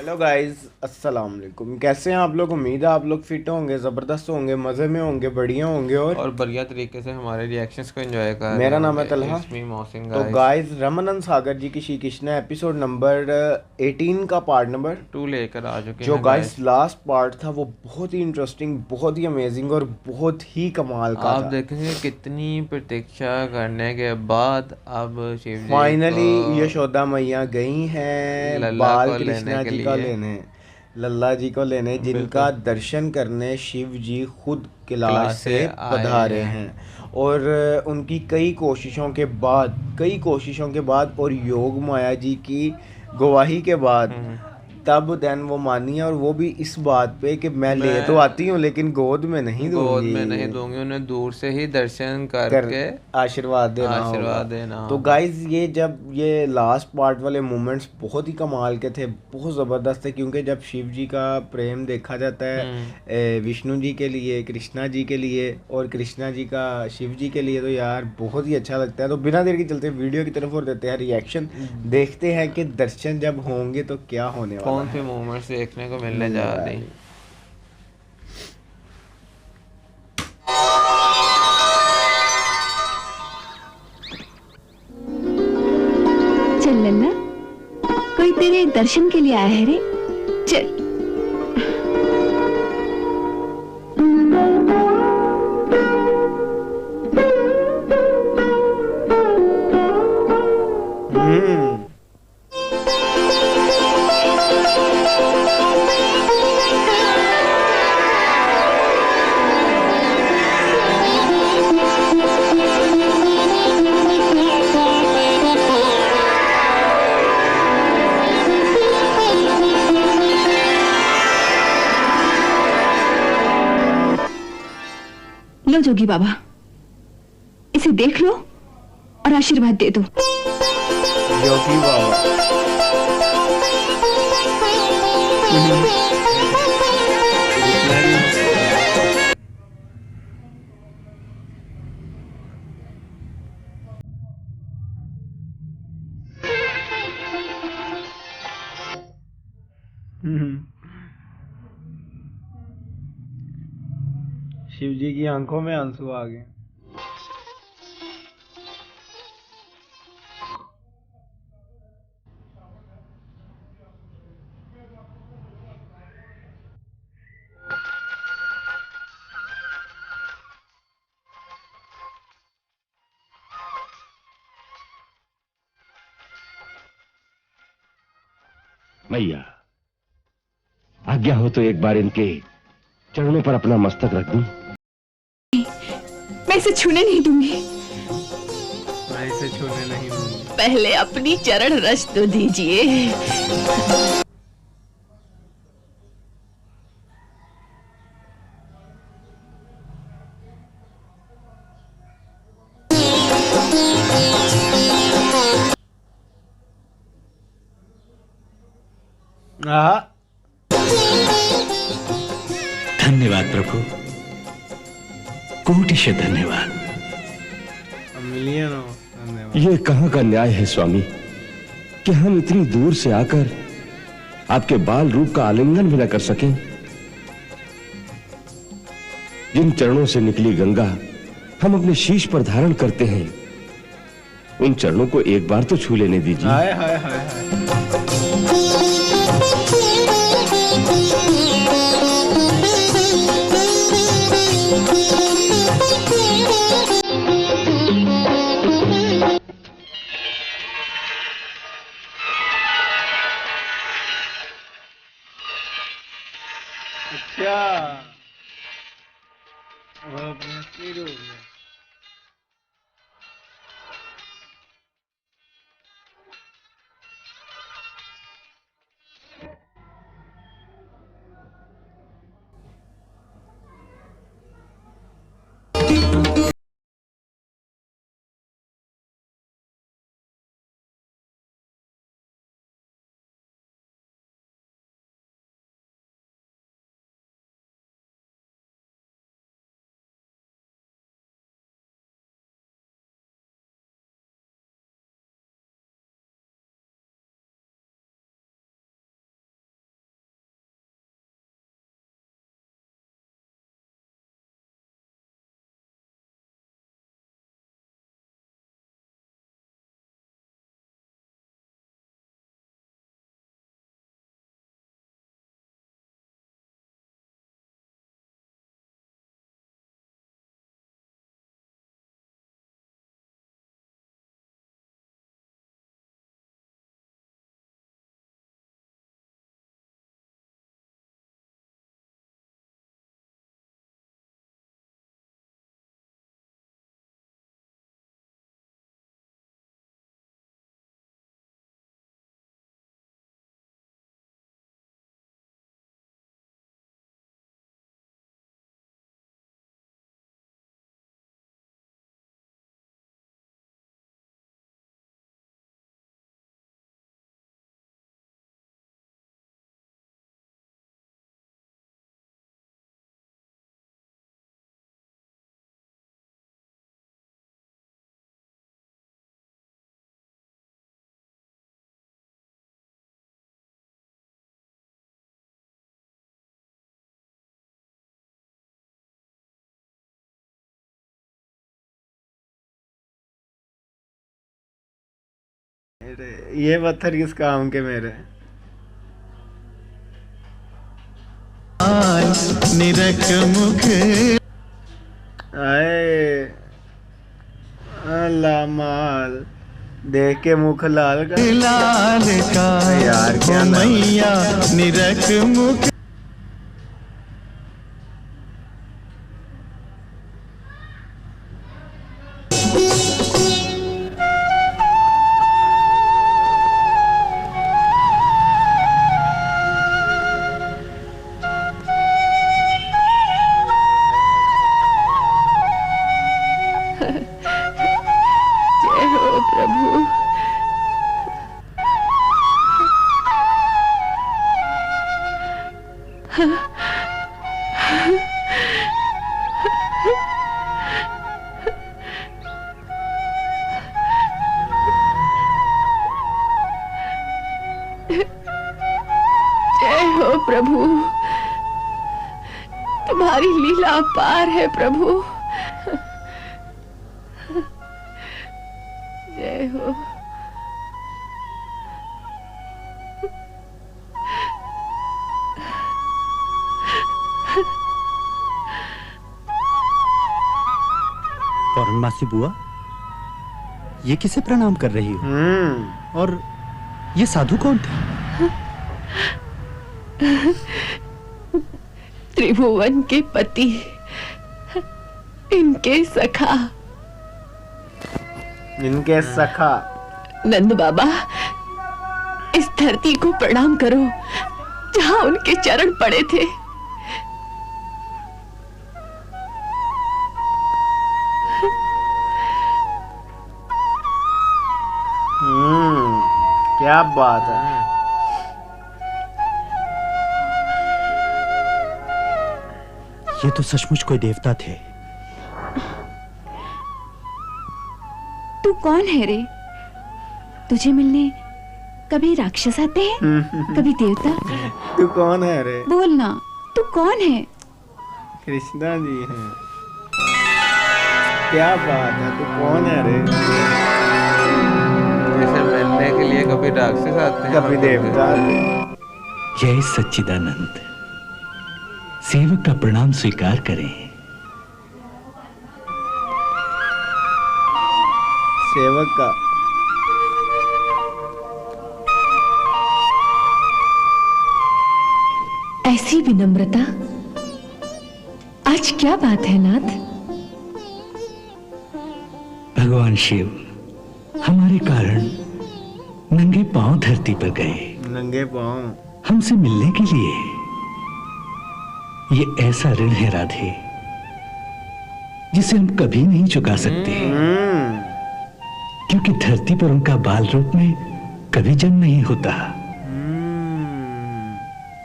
Hello guys, अस्सलाम वालेकुम। कैसे हैं आप लोग? उम्मीद है आप लोग फिट होंगे, ज़बरदस्त होंगे, मज़े में होंगे, बढ़िया होंगे। और और बढ़िया तरीके से हमारे रिएक्शंस को एंजॉय कर रहे मेरा नाम है होंगे। तलहा। इट्स मी मोहसिन तो गाइस। गाइस, रमानंद सागर जी की श्री कृष्णा एपिसोड नंबर 18 का पार्ट नंबर 2 लेकर आ चुके जो हैं गाइस गाइस। लास्ट पार्ट था वो बहुत ही इंटरेस्टिंग, बहुत ही अमेजिंग और बहुत ही कमाल का आप था। देखेंगे कितनी प्रतीक्षा करने के बाद अब शिव जी को फाइनली यशोदा मैया गई हैं लल्ला बाल को लेने कृष्णा के जी का लिए। लेने, लल्ला जी को लेने, जिनका बिल्कुल। दर्शन करने शिव जी खुद कैलाश क्लास से से आए पधारे हैं। हैं। और उनकी कई कोशिशों के बाद और योग माया जी की गवाही के बाद हम्म। तब देन वो मानी है। और वो भी इस बात पे कि मैं ले तो आती हूँ मैं लेकिन गोद में नहीं गोद दूंगी, में नहीं दूंगी, उन्हें दूर से ही दर्शन कर करके आशीर्वाद देना होगा। आशीर्वाद देना तो होगा। गाइज ये लास्ट पार्ट वाले मोमेंट्स बहुत ही कमाल के थे, बहुत ज़बरदस्त थे। क्योंकि जब शिव जी का प्रेम देखा जाता है हम्म। विष्णु जी के लिए, कृष्णा जी के लिए, और कृष्णा जी का शिव जी के लिए, तो यार बहुत ही अच्छा लगता है। तो बिना देर के चलते वीडियो की तरफ और देते हैं रिएक्शन, देखते हैं कि दर्शन जब होंगे तो क्या होने वाला कौन से है, मोमेंट्स देखने को मिलने मिलने जा रही। वाली। चल लल्ला, कोई तेरे दर्शन के लिए आया है रे। चल। हम्म। लो जोगी बाबा, इसे देख लो और आशीर्वाद दे दो। योगी बाबा। कृष्णा जी मुस्कुराए। हम्म। शिव जी की आंखों में आंसू आ गए। मैया, आज्ञा हो तो एक बार इनके चरणों पर अपना मस्तक रख दूं। मैं इसे छूने नहीं दूंगी। मैं इसे छूने नहीं दूंगी। पहले अपनी चरण रज तो दीजिए। आहा। धन्यवाद प्रभु, कोटिश धन्यवाद। मिलियन हो धन्यवाद। ये कहां का न्याय है स्वामी कि हम इतनी दूर से आकर आपके बाल रूप का आलिंगन भी न कर सकें। जिन चरणों से निकली गंगा हम अपने शीश पर धारण करते हैं, उन चरणों को एक बार तो छू लेने दीजिए। हाय हाय हाय हाय। अच्छा, वो अपने असली रूप में। मेरे, ये पत्थर किस काम के मेरे। निरख मुख आए अल्लाह माल देख के मुख लाल का लाल का यार क्या नाम है? मैया निरख मुख जय हो प्रभु। जय हो प्रभु, तुम्हारी लीला पार है प्रभु। जय हो। पौर्णमासी बुआ, ये किसे प्रणाम कर रही हो? और ये साधु कौन थे? त्रिभुवन के पति, इनके सखा। इनके सखा नंद बाबा, इस धरती को प्रणाम करो जहां उनके चरण पड़े थे। क्या बात है। ये तो सचमुच कोई देवता थे। तू कौन है रे? तुझे मिलने कभी राक्षस आते हैं, कभी देवता। तू कौन है रे? बोलना, तू कौन है? कृष्णा जी हैं। क्या बात है, तू कौन है रे? जैसे मिलने के लिए कभी राक्षस आते हैं, कभी देवता। जय सच्चिदानंद। सेवक का प्रणाम स्वीकार करें। सेवक का ऐसी विनम्रता, आज क्या बात है नाथ? भगवान शिव हमारे कारण नंगे पांव धरती पर गए, नंगे पाँव। हमसे मिलने के लिए। ये ऐसा ऋण है राधे जिसे हम कभी नहीं चुका सकते, क्योंकि धरती पर उनका बाल रूप में कभी जन्म नहीं होता।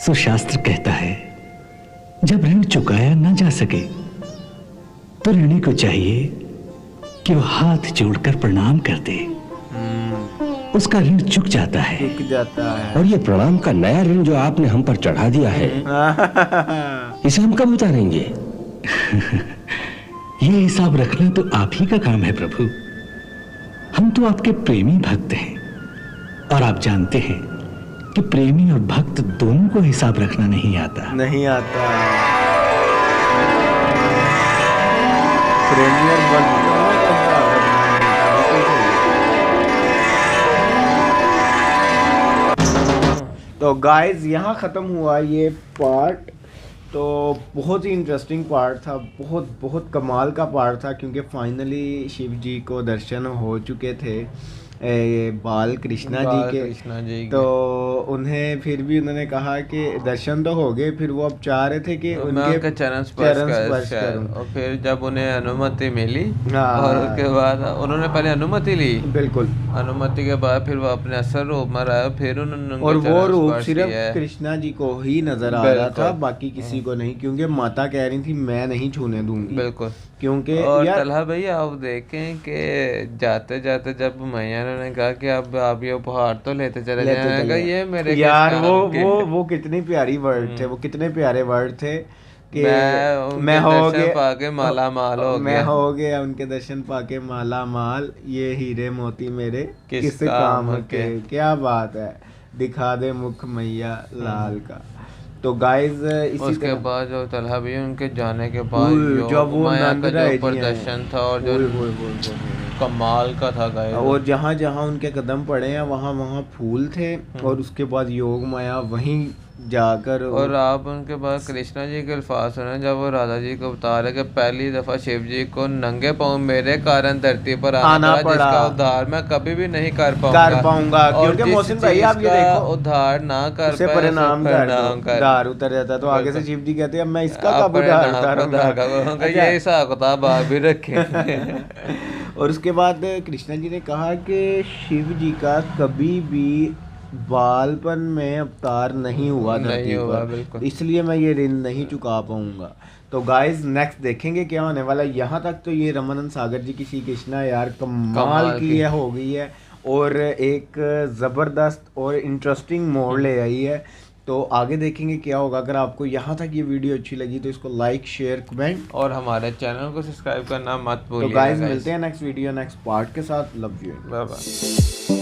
सो शास्त्र कहता है, जब ऋण चुकाया ना जा सके तो ऋणी को चाहिए कि वो हाथ जोड़कर प्रणाम कर दे। उसका ऋण चुक जाता है। चुक जाता है। और ये प्रणाम का नया ऋण जो आपने हम पर चढ़ा दिया है, इसे हम कब उतारेंगे? ये हिसाब रखना तो आप ही का काम है प्रभु। हम तो आपके प्रेमी भक्त हैं, और आप जानते हैं कि प्रेमी और भक्त दोनों को हिसाब रखना नहीं आता। नहीं आता। प्रेमी और भक्त दोनों का हिसाब रखना नहीं आता। तो गाइस, यहाँ ख़त्म हुआ ये पार्ट। तो बहुत ही इंटरेस्टिंग पार्ट था, बहुत बहुत कमाल का पार्ट था, क्योंकि फाइनली शिव जी को दर्शन हो चुके थे बाल कृष्णा जी के। तो उन्हें फिर भी उन्होंने कहा कि दर्शन तो हो गए, फिर वो अब चाह रहे थे कि उनके चरण स्पर्श करूं। और फिर जब उन्हें अनुमति मिली, हाँ। और उसके बाद उन्होंने पहले अनुमति ली। बिल्कुल। अनुमति के बाद फिर वो अपने असल रूप में आया, फिर उन्होंने उनके और वो चरण रूप स्पर्श सिर्फ किया है। कृष्णा जी को ही नजर आ रहा था, बिल्कुल। बाकी किसी को नहीं, क्योंकि माता कह रही थी मैं नहीं छूने दूंगी। बिल्कुल। क्योंकि और यार तलहा भैया, आप देखें कि जाते जाते जब मैया ने कहा कि अब आप ये उपहार तो लेते चले जाएगा, ये मेरे यार किस वो काम के? वो वो कितनी प्यारी वर्ड थे, वो कितने प्यारे वर्ड थे। कि मैं मैं हो दर्शन गया पाके माला माल हो मैं गया। हो गया उनके दर्शन पाके माला माल, ये हीरे मोती मेरे किस किस काम काम के। के। क्या बात है, दिखा दे मुख मैया लाल का। तो गाइस इसी उसके तरह बाद जो तलहा भी उनके जाने के बाद उई, जब वो माया नंद का जो राय जी प्रदर्शन था और जो उई, उई, उई, उई, उई। कमाल का था गाइस। और जहाँ जहाँ उनके कदम पड़े हैं वहाँ वहाँ फूल थे, और उसके बाद योग माया वहीं जाकर और आप उनके बाद कृष्णा जी के अल्फाज सुने जब वो राधा जी को बता रहे कि पहली दफा शिव जी को नंगे पाँव मेरे कारण धरती पर आना पड़ा, जिसका उद्धार मैं कभी भी नहीं कर पाऊंगा। और क्योंकि जिस मोहसिन भाई चीज आप ये का देखो उद्धार ना कर उसे पाए परिणाम उसे कर परिणाम दो, कर दार उतर जाता है। तो आगे से शिव जी कहते हैं अब मैं इसका कब अपने उधार नाम पर उतारूंगा। उधार अच्छा। ये हिसाब किताब आप भी रखें। और उसके बाद कृष्णा जी ने कहा कि शिव जी का कभी भी बालपन में अवतार नहीं हुआ नहीं धरती हुआ, पर, बिल्कुल। इसलिए मैं ये ऋण नहीं चुका पाऊंगा। तो गाइस नेक्स्ट देखेंगे क्या होने वाला है। यहाँ तक तो ये रमानंद सागर जी की श्री कृष्णा यार कमाल की है, हो गई है, और एक ज़बरदस्त और इंटरेस्टिंग मोड़ ले आई है। तो आगे देखेंगे क्या होगा। अगर आपको यहाँ तक ये वीडियो अच्छी लगी तो इसको लाइक शेयर कमेंट और हमारे चैनल को सब्सक्राइब करना मत तो भूलिएगा गाइस guys। मिलते हैं नेक्स्ट वीडियो नेक्स्ट पार्ट के साथ। Love you. Bye bye.